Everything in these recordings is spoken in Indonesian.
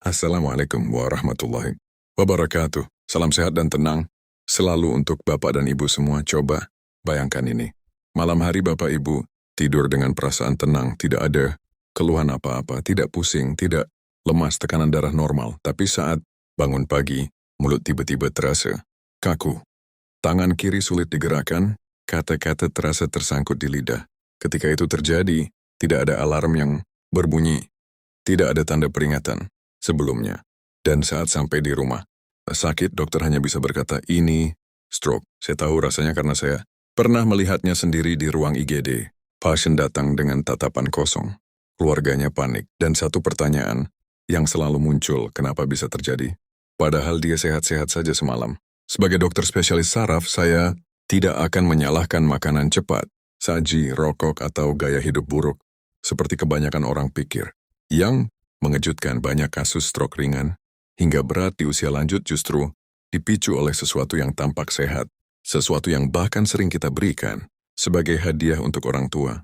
Assalamualaikum warahmatullahi wabarakatuh. Salam sehat dan tenang selalu untuk Bapak dan Ibu semua. Coba bayangkan ini. Malam hari Bapak Ibu tidur dengan perasaan tenang, tidak ada keluhan apa-apa, tidak pusing, tidak lemas, tekanan darah normal. Tapi saat bangun pagi, mulut tiba-tiba terasa kaku. Tangan kiri sulit digerakkan, kata-kata terasa tersangkut di lidah. Ketika itu terjadi, tidak ada alarm yang berbunyi, tidak ada tanda peringatan sebelumnya. Dan saat sampai di rumah, sakit, dokter hanya bisa berkata, ini stroke. Saya tahu rasanya karena saya pernah melihatnya sendiri di ruang IGD. Pasien datang dengan tatapan kosong. Keluarganya panik. Dan satu pertanyaan yang selalu muncul, kenapa bisa terjadi? Padahal dia sehat-sehat saja semalam. Sebagai dokter spesialis saraf, saya tidak akan menyalahkan makanan cepat, saji, rokok, atau gaya hidup buruk, seperti kebanyakan orang pikir. Yang mengejutkan, banyak kasus stroke ringan hingga berat di usia lanjut justru dipicu oleh sesuatu yang tampak sehat, sesuatu yang bahkan sering kita berikan sebagai hadiah untuk orang tua.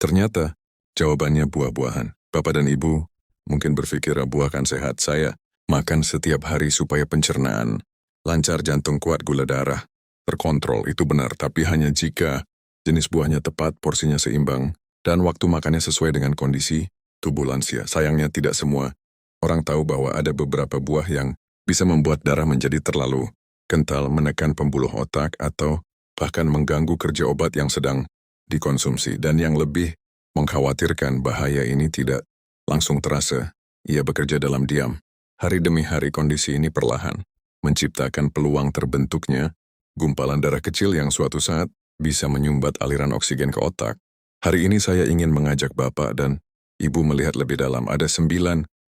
Ternyata jawabannya buah-buahan. Bapak dan Ibu mungkin berpikir buah kan sehat. Saya makan setiap hari supaya pencernaan lancar, jantung kuat, gula darah terkontrol. Itu benar, tapi hanya jika jenis buahnya tepat, porsinya seimbang, dan waktu makannya sesuai dengan kondisi tubuh lansia. Sayangnya tidak semua orang tahu bahwa ada beberapa buah yang bisa membuat darah menjadi terlalu kental, menekan pembuluh otak, atau bahkan mengganggu kerja obat yang sedang dikonsumsi. Dan yang lebih mengkhawatirkan, bahaya ini tidak langsung terasa. Ia bekerja dalam diam. Hari demi hari kondisi ini perlahan menciptakan peluang terbentuknya gumpalan darah kecil yang suatu saat bisa menyumbat aliran oksigen ke otak. Hari ini saya ingin mengajak Bapak dan Ibu melihat lebih dalam. Ada 9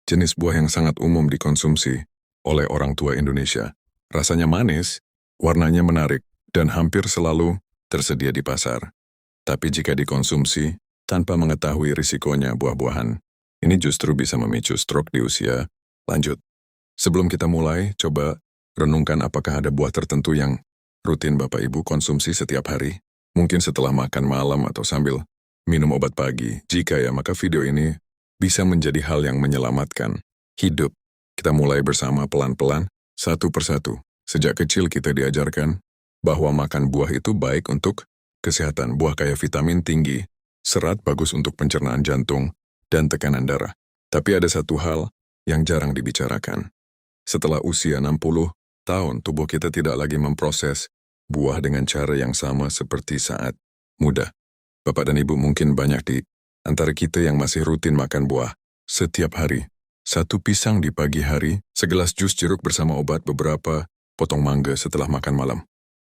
jenis buah yang sangat umum dikonsumsi oleh orang tua Indonesia. Rasanya manis, warnanya menarik, dan hampir selalu tersedia di pasar. Tapi jika dikonsumsi tanpa mengetahui risikonya, buah-buahan ini justru bisa memicu stroke di usia lanjut. Sebelum kita mulai, coba renungkan apakah ada buah tertentu yang rutin Bapak Ibu konsumsi setiap hari. Mungkin setelah makan malam atau sambil minum obat pagi. Jika ya, maka video ini bisa menjadi hal yang menyelamatkan hidup. Kita mulai bersama pelan-pelan, satu persatu. Sejak kecil kita diajarkan bahwa makan buah itu baik untuk kesehatan. Buah kaya vitamin tinggi, serat bagus untuk pencernaan jantung, dan tekanan darah. Tapi ada satu hal yang jarang dibicarakan. Setelah usia 60 tahun, tubuh kita tidak lagi memproses buah dengan cara yang sama seperti saat muda. Bapak dan Ibu mungkin banyak di antara kita yang masih rutin makan buah setiap hari. 1 pisang di pagi hari, segelas jus jeruk bersama obat, beberapa potong mangga setelah makan malam.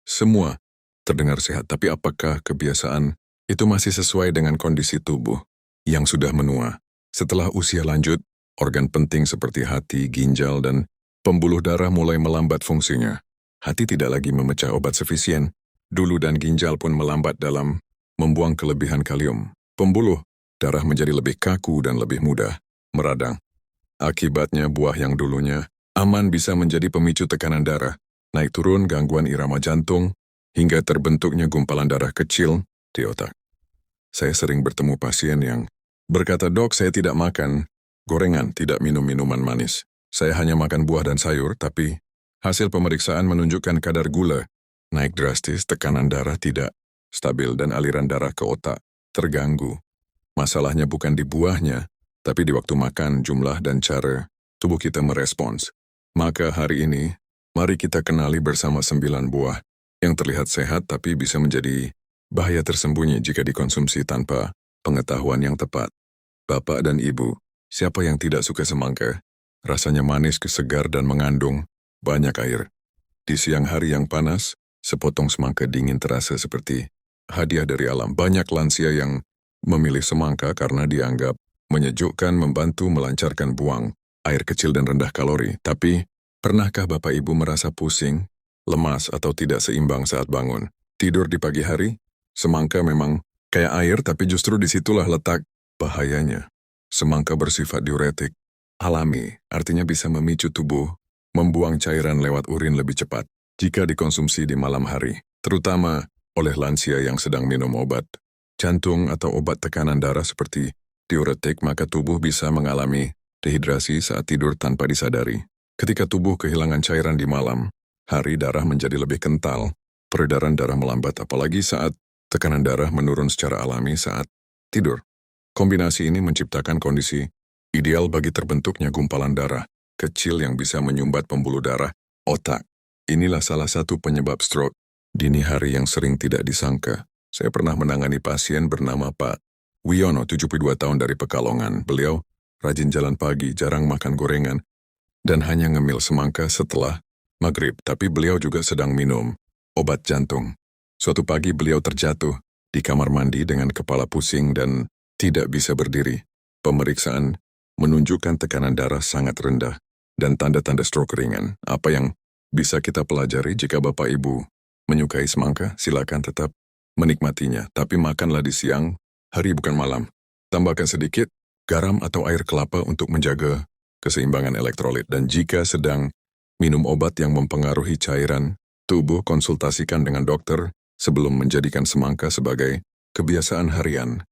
Semua terdengar sehat, tapi apakah kebiasaan itu masih sesuai dengan kondisi tubuh yang sudah menua? Setelah usia lanjut, organ penting seperti hati, ginjal, dan pembuluh darah mulai melambat fungsinya. Hati tidak lagi memecah obat sefisien dulu dan ginjal pun melambat dalam membuang kelebihan kalium. Pembuluh darah menjadi lebih kaku dan lebih mudah meradang. Akibatnya buah yang dulunya aman bisa menjadi pemicu tekanan darah, naik turun, gangguan irama jantung, hingga terbentuknya gumpalan darah kecil di otak. Saya sering bertemu pasien yang berkata, "Dok, saya tidak makan gorengan, tidak minum minuman manis. Saya hanya makan buah dan sayur," tapi hasil pemeriksaan menunjukkan kadar gula naik drastis, tekanan darah tidak stabil, dan aliran darah ke otak terganggu. Masalahnya bukan di buahnya, tapi di waktu makan, jumlah, dan cara tubuh kita merespons. Maka hari ini, mari kita kenali bersama 9 buah yang terlihat sehat tapi bisa menjadi bahaya tersembunyi jika dikonsumsi tanpa pengetahuan yang tepat. Bapak dan Ibu, siapa yang tidak suka semangka? Rasanya manis, segar, dan mengandung banyak air. Di siang hari yang panas, sepotong semangka dingin terasa seperti hadiah dari alam. Banyak lansia yang memilih semangka karena dianggap menyejukkan, membantu melancarkan buang air kecil dan rendah kalori. Tapi, pernahkah Bapak Ibu merasa pusing, lemas, atau tidak seimbang saat bangun? Tidur di pagi hari? Semangka memang kayak air, tapi justru disitulah letak bahayanya. Semangka bersifat diuretik alami, artinya bisa memicu tubuh membuang cairan lewat urin lebih cepat jika dikonsumsi di malam hari, terutama oleh lansia yang sedang minum obat jantung atau obat tekanan darah seperti diuretik, maka tubuh bisa mengalami dehidrasi saat tidur tanpa disadari. Ketika tubuh kehilangan cairan di malam hari, darah menjadi lebih kental, peredaran darah melambat apalagi saat tekanan darah menurun secara alami saat tidur. Kombinasi ini menciptakan kondisi ideal bagi terbentuknya gumpalan darah kecil yang bisa menyumbat pembuluh darah otak. Inilah salah satu penyebab stroke dini hari yang sering tidak disangka. Saya pernah menangani pasien bernama Pak Wiono, 72 tahun dari Pekalongan. Beliau rajin jalan pagi, jarang makan gorengan, dan hanya ngemil semangka setelah maghrib. Tapi beliau juga sedang minum obat jantung. Suatu pagi beliau terjatuh di kamar mandi dengan kepala pusing dan tidak bisa berdiri. Pemeriksaan menunjukkan tekanan darah sangat rendah dan tanda-tanda stroke ringan. Apa yang bisa kita pelajari? Jika Bapak Ibu menyukai semangka, silakan tetap menikmatinya. Tapi makanlah di siang hari, bukan malam. Tambahkan sedikit garam atau air kelapa untuk menjaga keseimbangan elektrolit. Dan jika sedang minum obat yang mempengaruhi cairan tubuh, konsultasikan dengan dokter sebelum menjadikan semangka sebagai kebiasaan harian.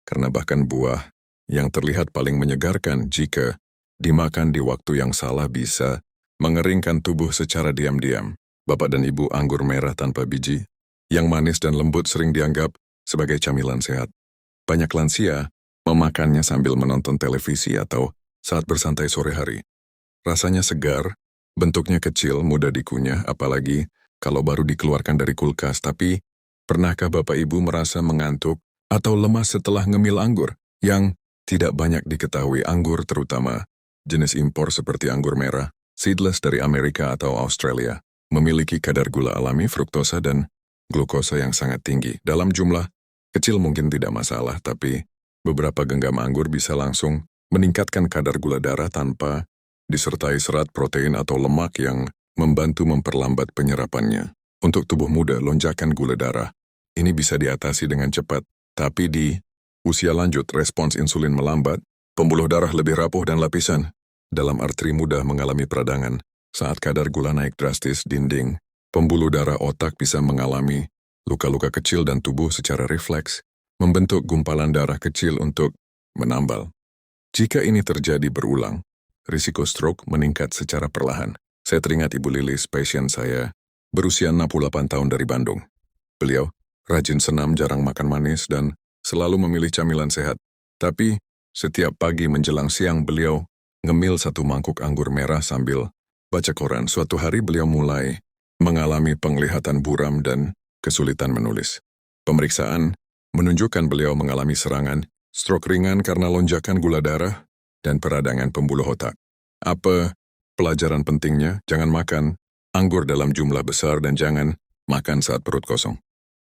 Karena bahkan buah yang terlihat paling menyegarkan jika dimakan di waktu yang salah bisa mengeringkan tubuh secara diam-diam. Bapak dan Ibu, anggur merah tanpa biji yang manis dan lembut sering dianggap sebagai camilan sehat. Banyak lansia memakannya sambil menonton televisi atau saat bersantai sore hari. Rasanya segar, bentuknya kecil, mudah dikunyah, apalagi kalau baru dikeluarkan dari kulkas. Tapi pernahkah Bapak Ibu merasa mengantuk atau lemas setelah ngemil anggur? Yang tidak banyak diketahui, anggur terutama jenis impor seperti anggur merah, seedless dari Amerika atau Australia, memiliki kadar gula alami, fruktosa dan glukosa yang sangat tinggi. Dalam jumlah kecil mungkin tidak masalah, tapi beberapa genggam anggur bisa langsung meningkatkan kadar gula darah tanpa disertai serat, protein atau lemak yang membantu memperlambat penyerapannya. Untuk tubuh muda, lonjakan gula darah ini bisa diatasi dengan cepat, tapi di usia lanjut, respons insulin melambat, pembuluh darah lebih rapuh dan lapisan dalam arteri mudah mengalami peradangan. Saat kadar gula naik drastis, dinding pembuluh darah otak bisa mengalami luka-luka kecil dan tubuh secara refleks membentuk gumpalan darah kecil untuk menambal. Jika ini terjadi berulang, risiko stroke meningkat secara perlahan. Saya teringat Ibu Lilis, pasien saya, berusia 68 tahun dari Bandung. Beliau rajin senam, jarang makan manis, dan selalu memilih camilan sehat. Tapi setiap pagi menjelang siang beliau ngemil 1 mangkuk anggur merah sambil baca koran. Suatu hari beliau mulai mengalami penglihatan buram dan kesulitan menulis. Pemeriksaan menunjukkan beliau mengalami serangan stroke ringan karena lonjakan gula darah dan peradangan pembuluh otak. Apa pelajaran pentingnya? Jangan makan anggur dalam jumlah besar dan jangan makan saat perut kosong.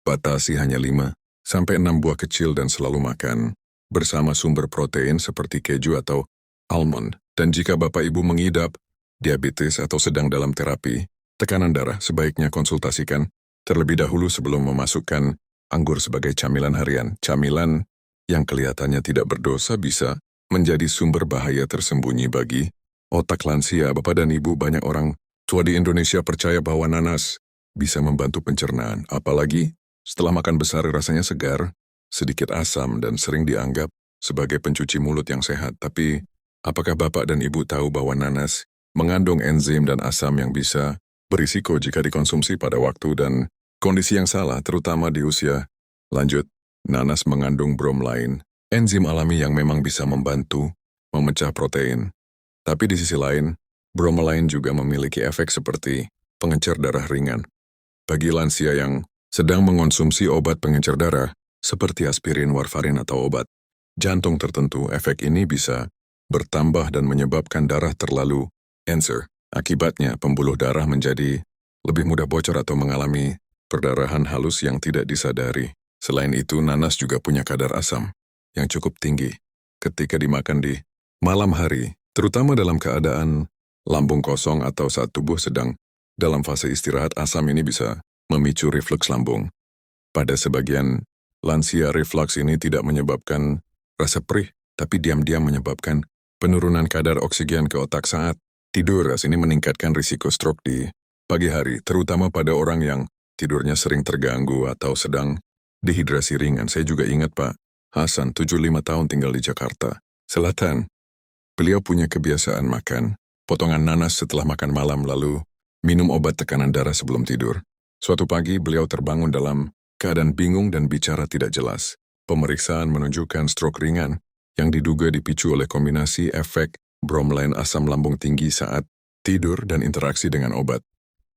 Batasi hanya 5 sampai 6 buah kecil dan selalu makan bersama sumber protein seperti keju atau almond. Dan jika Bapak Ibu mengidap diabetes atau sedang dalam terapi tekanan darah, sebaiknya konsultasikan terlebih dahulu sebelum memasukkan anggur sebagai camilan harian. Camilan yang kelihatannya tidak berdosa bisa menjadi sumber bahaya tersembunyi bagi otak lansia. Bapak dan Ibu, banyak orang tua di Indonesia percaya bahwa nanas bisa membantu pencernaan, apalagi setelah makan besar. Rasanya segar, sedikit asam, dan sering dianggap sebagai pencuci mulut yang sehat. Tapi apakah Bapak dan Ibu tahu bahwa nanas mengandung enzim dan asam yang bisa berisiko jika dikonsumsi pada waktu dan kondisi yang salah, terutama di usia lanjut? Nanas mengandung bromelain, enzim alami yang memang bisa membantu memecah protein. Tapi di sisi lain, bromelain juga memiliki efek seperti pengencer darah ringan. Bagi lansia yang sedang mengonsumsi obat pengencer darah, seperti aspirin, warfarin, atau obat jantung tertentu, efek ini bisa bertambah dan menyebabkan darah terlalu encer. Akibatnya, pembuluh darah menjadi lebih mudah bocor atau mengalami perdarahan halus yang tidak disadari. Selain itu, nanas juga punya kadar asam yang cukup tinggi. Ketika dimakan di malam hari, terutama dalam keadaan lambung kosong atau saat tubuh sedang dalam fase istirahat, asam ini bisa memicu refluks lambung. Pada sebagian lansia, refluks ini tidak menyebabkan rasa perih, tapi diam-diam menyebabkan penurunan kadar oksigen ke otak saat tidur. Ini meningkatkan risiko stroke di pagi hari, terutama pada orang yang tidurnya sering terganggu atau sedang dehidrasi ringan. Saya juga ingat Pak Hasan, 75 tahun, tinggal di Jakarta Selatan. Beliau punya kebiasaan makan potongan nanas setelah makan malam lalu minum obat tekanan darah sebelum tidur. Suatu pagi beliau terbangun dalam keadaan bingung dan bicara tidak jelas. Pemeriksaan menunjukkan stroke ringan yang diduga dipicu oleh kombinasi efek bromelain asam lambung tinggi saat tidur dan interaksi dengan obat.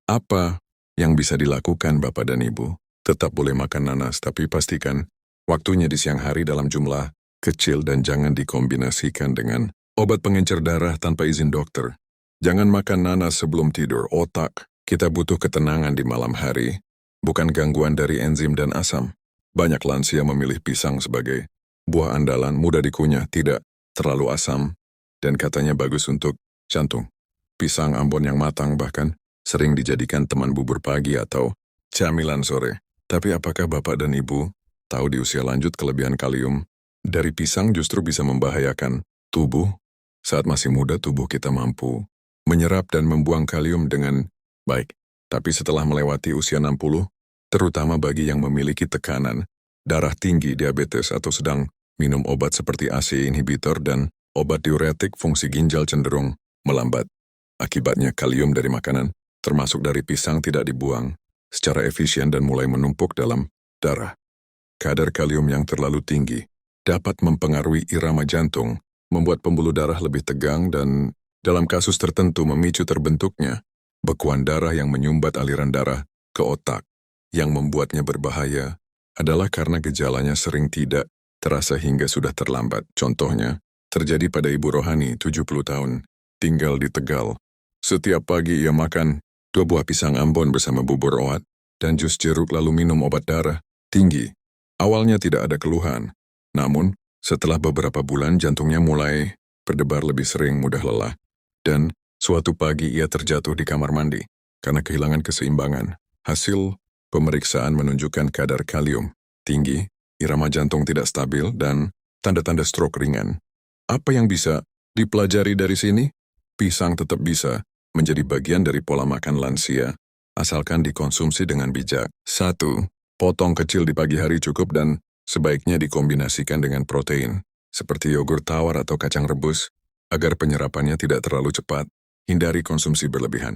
Apa yang bisa dilakukan Bapak dan Ibu? Tetap boleh makan nanas, tapi pastikan waktunya di siang hari dalam jumlah kecil dan jangan dikombinasikan dengan obat pengencer darah tanpa izin dokter. Jangan makan nanas sebelum tidur. Otak kita butuh ketenangan di malam hari, bukan gangguan dari enzim dan asam. Banyak lansia memilih pisang sebagai buah andalan, mudah dikunyah, tidak terlalu asam, dan katanya bagus untuk jantung. Pisang Ambon yang matang bahkan sering dijadikan teman bubur pagi atau camilan sore. Tapi apakah Bapak dan Ibu tahu di usia lanjut kelebihan kalium dari pisang justru bisa membahayakan tubuh? Saat masih muda tubuh kita mampu menyerap dan membuang kalium dengan baik. Tapi setelah melewati usia 60, terutama bagi yang memiliki tekanan darah tinggi, diabetes, atau sedang minum obat seperti ACE inhibitor dan obat diuretik, fungsi ginjal cenderung melambat. Akibatnya kalium dari makanan, termasuk dari pisang, tidak dibuang secara efisien dan mulai menumpuk dalam darah. Kadar kalium yang terlalu tinggi dapat mempengaruhi irama jantung, membuat pembuluh darah lebih tegang dan dalam kasus tertentu memicu terbentuknya bekuan darah yang menyumbat aliran darah ke otak. Yang membuatnya berbahaya adalah karena gejalanya sering tidak terasa hingga sudah terlambat. Contohnya, terjadi pada Ibu Rohani, 70 tahun, tinggal di Tegal. Setiap pagi ia makan 2 buah pisang Ambon bersama bubur oat dan jus jeruk lalu minum obat darah tinggi. Awalnya tidak ada keluhan, namun setelah beberapa bulan jantungnya mulai berdebar lebih sering, mudah lelah. Dan suatu pagi ia terjatuh di kamar mandi karena kehilangan keseimbangan. Hasil pemeriksaan menunjukkan kadar kalium tinggi, irama jantung tidak stabil, dan tanda-tanda stroke ringan. Apa yang bisa dipelajari dari sini? Pisang tetap bisa menjadi bagian dari pola makan lansia, asalkan dikonsumsi dengan bijak. 1. Potong kecil di pagi hari cukup dan sebaiknya dikombinasikan dengan protein, seperti yogurt tawar atau kacang rebus, agar penyerapannya tidak terlalu cepat. Hindari konsumsi berlebihan.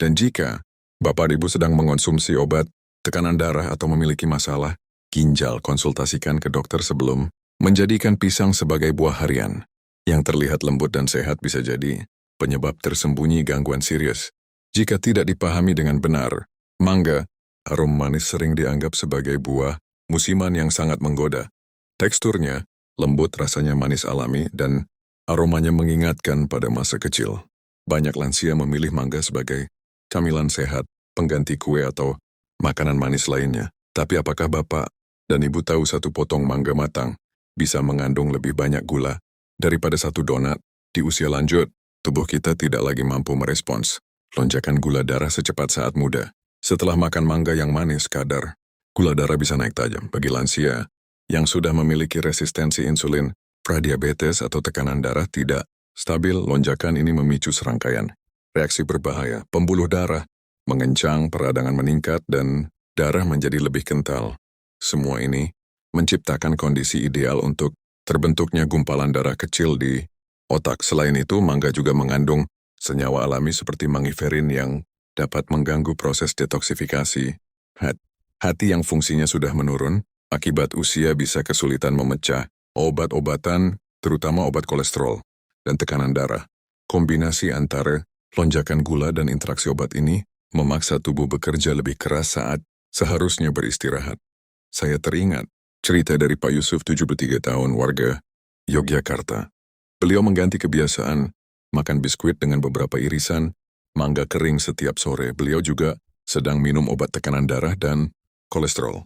Dan jika Bapak Ibu sedang mengonsumsi obat tekanan darah atau memiliki masalah ginjal, konsultasikan ke dokter sebelum menjadikan pisang sebagai buah harian. Yang terlihat lembut dan sehat bisa jadi penyebab tersembunyi gangguan serius. Jika tidak dipahami dengan benar, mangga, arom manis sering dianggap sebagai buah musiman yang sangat menggoda. Teksturnya lembut, rasanya manis alami, dan aromanya mengingatkan pada masa kecil. Banyak lansia memilih mangga sebagai camilan sehat, pengganti kue atau makanan manis lainnya. Tapi apakah Bapak dan Ibu tahu satu potong mangga matang bisa mengandung lebih banyak gula daripada satu donat? Di usia lanjut, tubuh kita tidak lagi mampu merespons lonjakan gula darah secepat saat muda. Setelah makan mangga yang manis, kadar gula darah bisa naik tajam. Bagi lansia yang sudah memiliki resistensi insulin, pradiabetes, atau tekanan darah tidak stabil, lonjakan ini memicu serangkaian reaksi berbahaya. Pembuluh darah mengencang, peradangan meningkat, dan darah menjadi lebih kental. Semua ini menciptakan kondisi ideal untuk terbentuknya gumpalan darah kecil di otak. Selain itu, mangga juga mengandung senyawa alami seperti mangiferin yang dapat mengganggu proses detoksifikasi. Hati yang fungsinya sudah menurun, akibat usia bisa kesulitan memecah obat-obatan, terutama obat kolesterol dan tekanan darah. Kombinasi antara lonjakan gula dan interaksi obat ini memaksa tubuh bekerja lebih keras saat seharusnya beristirahat. Saya teringat cerita dari Pak Yusuf, 73 tahun, warga Yogyakarta. Beliau mengganti kebiasaan makan biskuit dengan beberapa irisan mangga kering setiap sore. Beliau juga sedang minum obat tekanan darah dan kolesterol.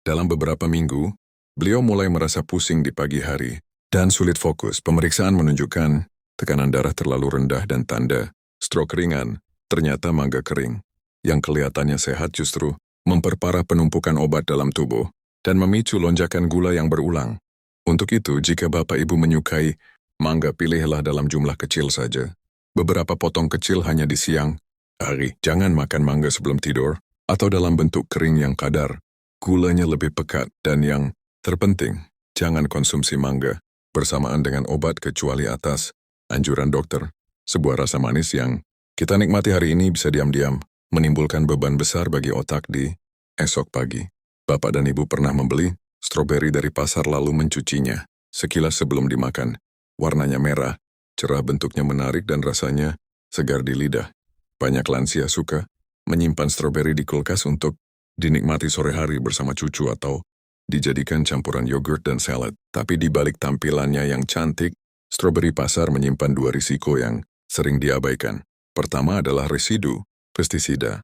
Dalam beberapa minggu, beliau mulai merasa pusing di pagi hari dan sulit fokus. Pemeriksaan menunjukkan tekanan darah terlalu rendah dan tanda stroke ringan. Ternyata mangga kering yang kelihatannya sehat justru memperparah penumpukan obat dalam tubuh dan memicu lonjakan gula yang berulang. Untuk itu, jika Bapak Ibu menyukai mangga, pilihlah dalam jumlah kecil saja. Beberapa potong kecil hanya di siang hari. Jangan makan mangga sebelum tidur atau dalam bentuk kering yang kadar gulanya lebih pekat. Dan yang terpenting, jangan konsumsi mangga bersamaan dengan obat kecuali atas Anjuran dokter, sebuah rasa manis yang kita nikmati hari ini bisa diam-diam menimbulkan beban besar bagi otak di esok pagi. Bapak dan Ibu pernah membeli stroberi dari pasar lalu mencucinya. Sekilas sebelum dimakan, warnanya merah, cerah, bentuknya menarik dan rasanya segar di lidah. Banyak lansia suka menyimpan stroberi di kulkas untuk dinikmati sore hari bersama cucu atau dijadikan campuran yogurt dan salad. Tapi di balik tampilannya yang cantik, stroberi pasar menyimpan dua risiko yang sering diabaikan. Pertama adalah residu pestisida.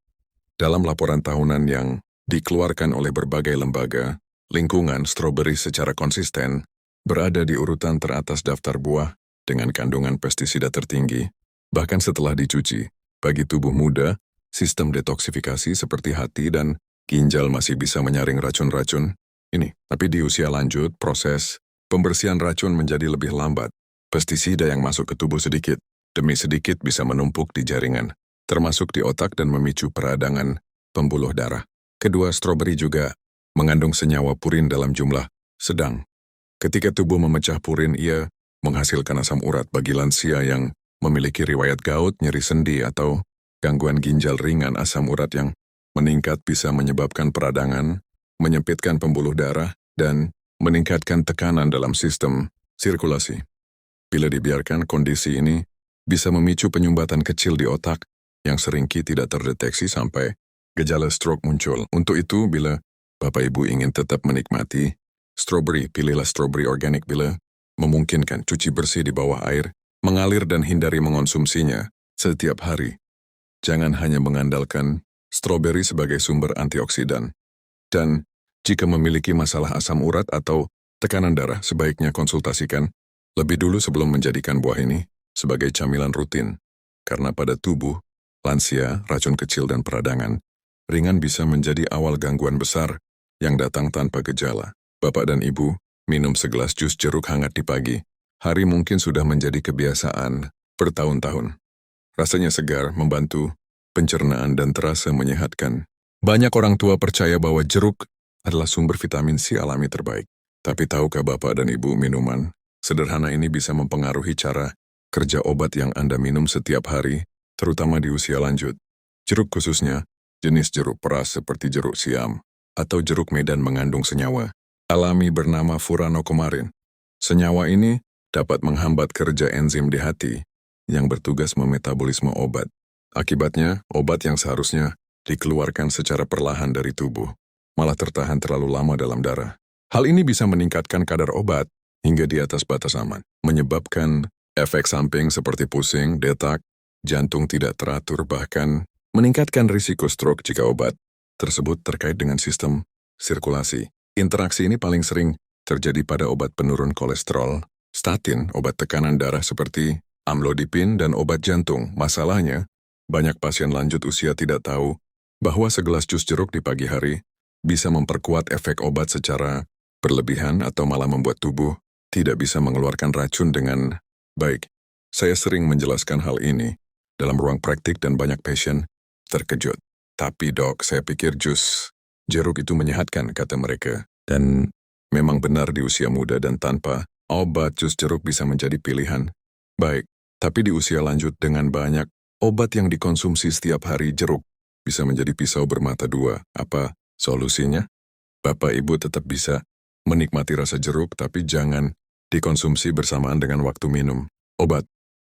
Dalam laporan tahunan yang dikeluarkan oleh berbagai lembaga, lingkungan stroberi secara konsisten berada di urutan teratas daftar buah dengan kandungan pestisida tertinggi. Bahkan setelah dicuci, bagi tubuh muda, sistem detoksifikasi seperti hati dan ginjal masih bisa menyaring racun-racun ini. Tapi di usia lanjut, proses pembersihan racun menjadi lebih lambat. Pestisida yang masuk ke tubuh sedikit demi sedikit bisa menumpuk di jaringan, termasuk di otak dan memicu peradangan pembuluh darah. Kedua, stroberi juga mengandung senyawa purin dalam jumlah sedang. Ketika tubuh memecah purin, ia menghasilkan asam urat. Bagi lansia yang memiliki riwayat gout, nyeri sendi, atau gangguan ginjal ringan, asam urat yang meningkat bisa menyebabkan peradangan, menyempitkan pembuluh darah, dan meningkatkan tekanan dalam sistem sirkulasi. Bila dibiarkan, kondisi ini bisa memicu penyumbatan kecil di otak yang seringkali tidak terdeteksi sampai gejala stroke muncul. Untuk itu, bila Bapak Ibu ingin tetap menikmati stroberi, pilihlah stroberi organik bila memungkinkan. Cuci bersih di bawah air, mengalir dan hindari mengonsumsinya setiap hari. Jangan hanya mengandalkan stroberi sebagai sumber antioksidan. Dan jika memiliki masalah asam urat atau tekanan darah, sebaiknya konsultasikan lebih dulu sebelum menjadikan buah ini sebagai camilan rutin. Karena pada tubuh, lansia, racun kecil dan peradangan ringan bisa menjadi awal gangguan besar yang datang tanpa gejala. Bapak dan Ibu, minum segelas jus jeruk hangat di pagi hari mungkin sudah menjadi kebiasaan bertahun-tahun. Rasanya segar, membantu pencernaan dan terasa menyehatkan. Banyak orang tua percaya bahwa jeruk adalah sumber vitamin C alami terbaik. Tapi tahukah Bapak dan Ibu, minuman sederhana ini bisa mempengaruhi cara kerja obat yang Anda minum setiap hari, terutama di usia lanjut. Jeruk khususnya, jenis jeruk peras seperti jeruk siam atau jeruk medan mengandung senyawa alami bernama furanokomarin. Senyawa ini dapat menghambat kerja enzim di hati yang bertugas memetabolisme obat. Akibatnya, obat yang seharusnya dikeluarkan secara perlahan dari tubuh malah tertahan terlalu lama dalam darah. Hal ini bisa meningkatkan kadar obat hingga di atas batas aman, menyebabkan efek samping seperti pusing, detak, jantung tidak teratur, bahkan meningkatkan risiko stroke jika obat tersebut terkait dengan sistem sirkulasi. Interaksi ini paling sering terjadi pada obat penurun kolesterol, statin, obat tekanan darah seperti amlodipin, dan obat jantung. Masalahnya, banyak pasien lanjut usia tidak tahu bahwa segelas jus jeruk di pagi hari bisa memperkuat efek obat secara berlebihan atau malah membuat tubuh tidak bisa mengeluarkan racun dengan baik. Saya sering menjelaskan hal ini dalam ruang praktik dan banyak pasien terkejut. Tapi dok, saya pikir jus jeruk itu menyehatkan, kata mereka. Dan memang benar di usia muda dan tanpa obat, jus jeruk bisa menjadi pilihan baik. Tapi di usia lanjut dengan banyak obat yang dikonsumsi setiap hari, jeruk bisa menjadi pisau bermata dua. Apa solusinya? Bapak Ibu tetap bisa menikmati rasa jeruk, tapi jangan dikonsumsi bersamaan dengan waktu minum obat.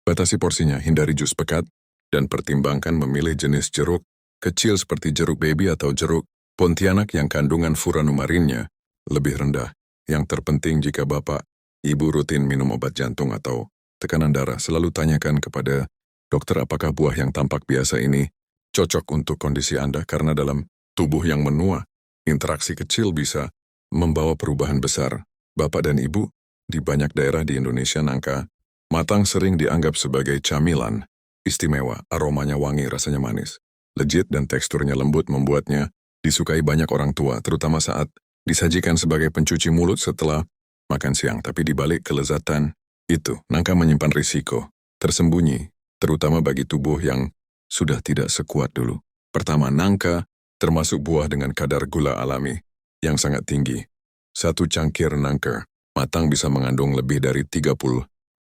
Batasi porsinya, hindari jus pekat, dan pertimbangkan memilih jenis jeruk kecil seperti jeruk baby atau jeruk Pontianak yang kandungan furanomarinnya lebih rendah. Yang terpenting, jika Bapak Ibu rutin minum obat jantung atau tekanan darah, selalu tanyakan kepada dokter apakah buah yang tampak biasa ini cocok untuk kondisi Anda, karena dalam tubuh yang menua, interaksi kecil bisa membawa perubahan besar. Bapak dan Ibu, di banyak daerah di Indonesia, nangka matang sering dianggap sebagai camilan istimewa. Aromanya wangi, rasanya manis, legit, dan teksturnya lembut membuatnya disukai banyak orang tua, terutama saat disajikan sebagai pencuci mulut setelah makan siang. Tapi di balik kelezatan itu, nangka menyimpan risiko tersembunyi, terutama bagi tubuh yang sudah tidak sekuat dulu. Pertama, nangka termasuk buah dengan kadar gula alami yang sangat tinggi. Satu cangkir nangka matang bisa mengandung lebih dari 30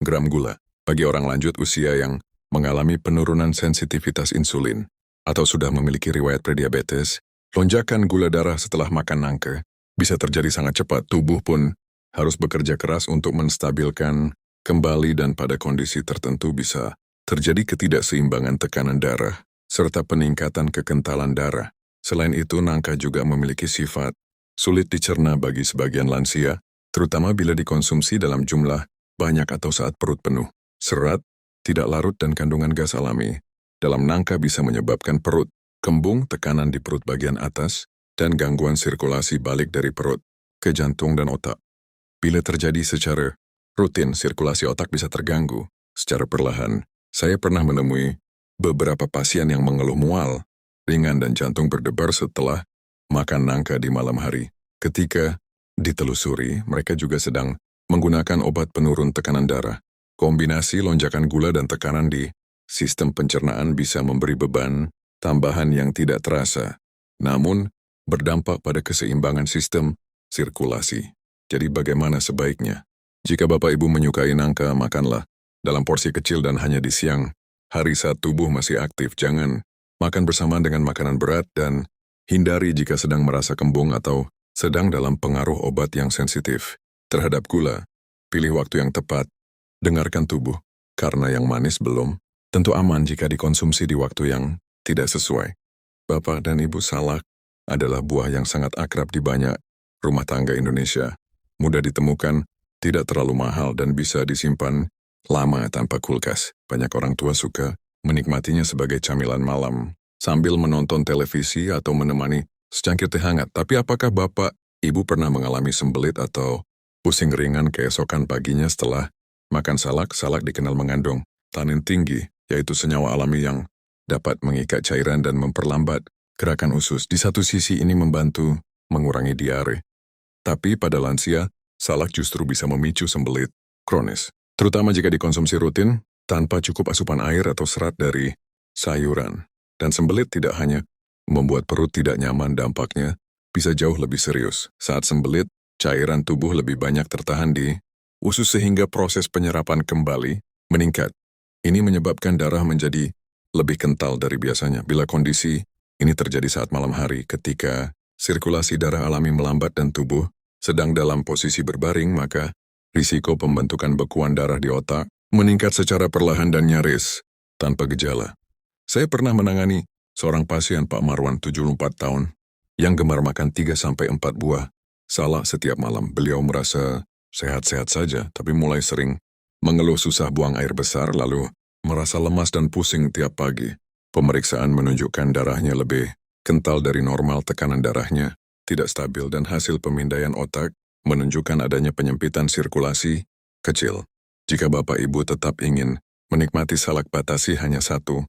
gram gula. Bagi orang lanjut usia yang mengalami penurunan sensitivitas insulin atau sudah memiliki riwayat prediabetes, lonjakan gula darah setelah makan nangka bisa terjadi sangat cepat. Tubuh pun harus bekerja keras untuk menstabilkan kembali dan pada kondisi tertentu bisa terjadi ketidakseimbangan tekanan darah serta peningkatan kekentalan darah. Selain itu, nangka juga memiliki sifat sulit dicerna bagi sebagian lansia, terutama bila dikonsumsi dalam jumlah banyak atau saat perut penuh. Serat, tidak larut dan kandungan gas alami dalam nangka bisa menyebabkan perut kembung, tekanan di perut bagian atas, dan gangguan sirkulasi balik dari perut ke jantung dan otak. Bila terjadi secara rutin, sirkulasi otak bisa terganggu secara perlahan. Saya pernah menemui beberapa pasien yang mengeluh mual ringan dan jantung berdebar setelah makan nangka di malam hari. Ketika ditelusuri, mereka juga sedang menggunakan obat penurun tekanan darah. Kombinasi lonjakan gula dan tekanan di sistem pencernaan bisa memberi beban tambahan yang tidak terasa, namun berdampak pada keseimbangan sistem sirkulasi. Jadi bagaimana sebaiknya? Jika Bapak Ibu menyukai nangka, makanlah dalam porsi kecil dan hanya di siang hari saat tubuh masih aktif. Jangan makan bersamaan dengan makanan berat dan hindari jika sedang merasa kembung atau sedang dalam pengaruh obat yang sensitif terhadap gula. Pilih waktu yang tepat. Dengarkan tubuh, karena yang manis belum tentu aman jika dikonsumsi di waktu yang tidak sesuai. Bapak dan Ibu, salak adalah buah yang sangat akrab di banyak rumah tangga Indonesia. Mudah ditemukan, tidak terlalu mahal dan bisa disimpan lama tanpa kulkas. Banyak orang tua suka menikmatinya sebagai camilan malam, sambil menonton televisi atau menemani secangkir teh hangat. Tapi apakah Bapak, Ibu pernah mengalami sembelit atau pusing ringan keesokan paginya setelah makan salak? Salak dikenal mengandung tanin tinggi, yaitu senyawa alami yang dapat mengikat cairan dan memperlambat gerakan usus. Di satu sisi ini membantu mengurangi diare. Tapi pada lansia, salak justru bisa memicu sembelit kronis, terutama jika dikonsumsi rutin tanpa cukup asupan air atau serat dari sayuran. Dan sembelit tidak hanya membuat perut tidak nyaman, dampaknya bisa jauh lebih serius. Saat sembelit, cairan tubuh lebih banyak tertahan di usus sehingga proses penyerapan kembali meningkat. Ini menyebabkan darah menjadi lebih kental dari biasanya. Bila kondisi ini terjadi saat malam hari, ketika sirkulasi darah alami melambat dan tubuh sedang dalam posisi berbaring, maka risiko pembentukan bekuan darah di otak meningkat secara perlahan dan nyaris tanpa gejala. Saya pernah menangani seorang pasien, Pak Marwan, 74 tahun, yang gemar makan 3-4 buah salak setiap malam. Beliau merasa sehat-sehat saja, tapi mulai sering mengeluh susah buang air besar, lalu merasa lemas dan pusing tiap pagi. Pemeriksaan menunjukkan darahnya lebih kental dari normal, tekanan darahnya tidak stabil, dan hasil pemindaian otak menunjukkan adanya penyempitan sirkulasi kecil. Jika Bapak Ibu tetap ingin menikmati salak, batasi hanya 1-2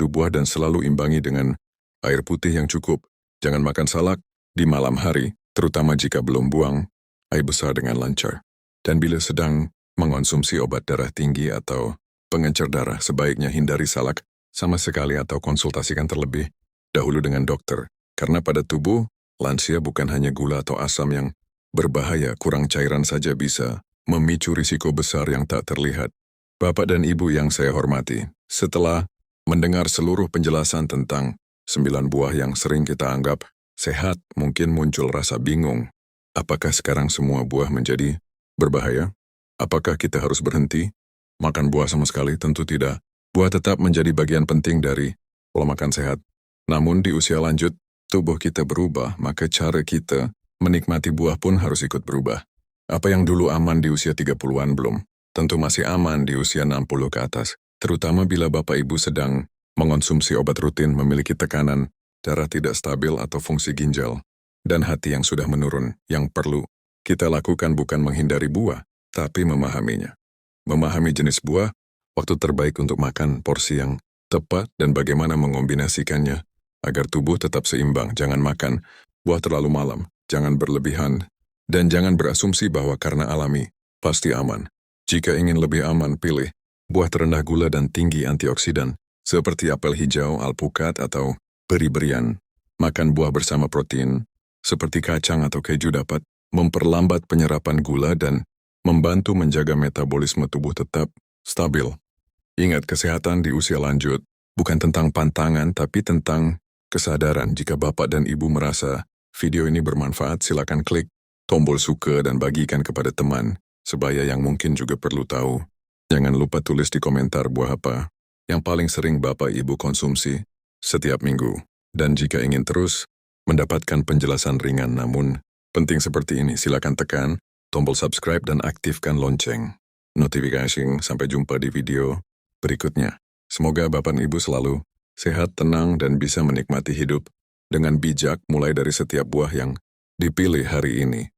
buah dan selalu imbangi dengan air putih yang cukup. Jangan makan salak di malam hari, terutama jika belum buang air besar dengan lancar. Dan bila sedang mengonsumsi obat darah tinggi atau pengencer darah, sebaiknya hindari salak sama sekali atau konsultasikan terlebih dahulu dengan dokter. Karena pada tubuh lansia bukan hanya gula atau asam yang berbahaya, kurang cairan saja bisa memicu risiko besar yang tak terlihat. Bapak dan Ibu yang saya hormati, setelah mendengar seluruh penjelasan tentang 9 buah yang sering kita anggap sehat, mungkin muncul rasa bingung. Apakah sekarang semua buah menjadi berbahaya? Apakah kita harus berhenti makan buah sama sekali? Tentu tidak. Buah tetap menjadi bagian penting dari pola makan sehat. Namun di usia lanjut, tubuh kita berubah, maka cara kita menikmati buah pun harus ikut berubah. Apa yang dulu aman di usia 30-an belum tentu masih aman di usia 60 ke atas. Terutama bila Bapak Ibu sedang mengonsumsi obat rutin, memiliki tekanan darah tidak stabil atau fungsi ginjal dan hati yang sudah menurun. Yang perlu kita lakukan bukan menghindari buah, tapi memahaminya. Memahami jenis buah, waktu terbaik untuk makan, porsi yang tepat, dan bagaimana mengombinasikannya agar tubuh tetap seimbang. Jangan makan buah terlalu malam, jangan berlebihan, dan jangan berasumsi bahwa karena alami pasti aman. Jika ingin lebih aman, pilih buah terendah gula dan tinggi antioksidan, seperti apel hijau, alpukat, atau beri-berian. Makan buah bersama protein, seperti kacang atau keju, dapat memperlambat penyerapan gula dan membantu menjaga metabolisme tubuh tetap stabil. Ingat, kesehatan di usia lanjut bukan tentang pantangan, tapi tentang kesadaran. Jika Bapak dan Ibu merasa video ini bermanfaat, silakan klik tombol suka dan bagikan kepada teman sebaya yang mungkin juga perlu tahu. Jangan lupa tulis di komentar buah apa yang paling sering Bapak Ibu konsumsi setiap minggu. Dan jika ingin terus mendapatkan penjelasan ringan namun penting seperti ini, silakan tekan tombol subscribe dan aktifkan lonceng notifikasi. Sampai jumpa di video berikutnya. Semoga Bapak dan Ibu selalu sehat, tenang, dan bisa menikmati hidup dengan bijak mulai dari setiap buah yang dipilih hari ini.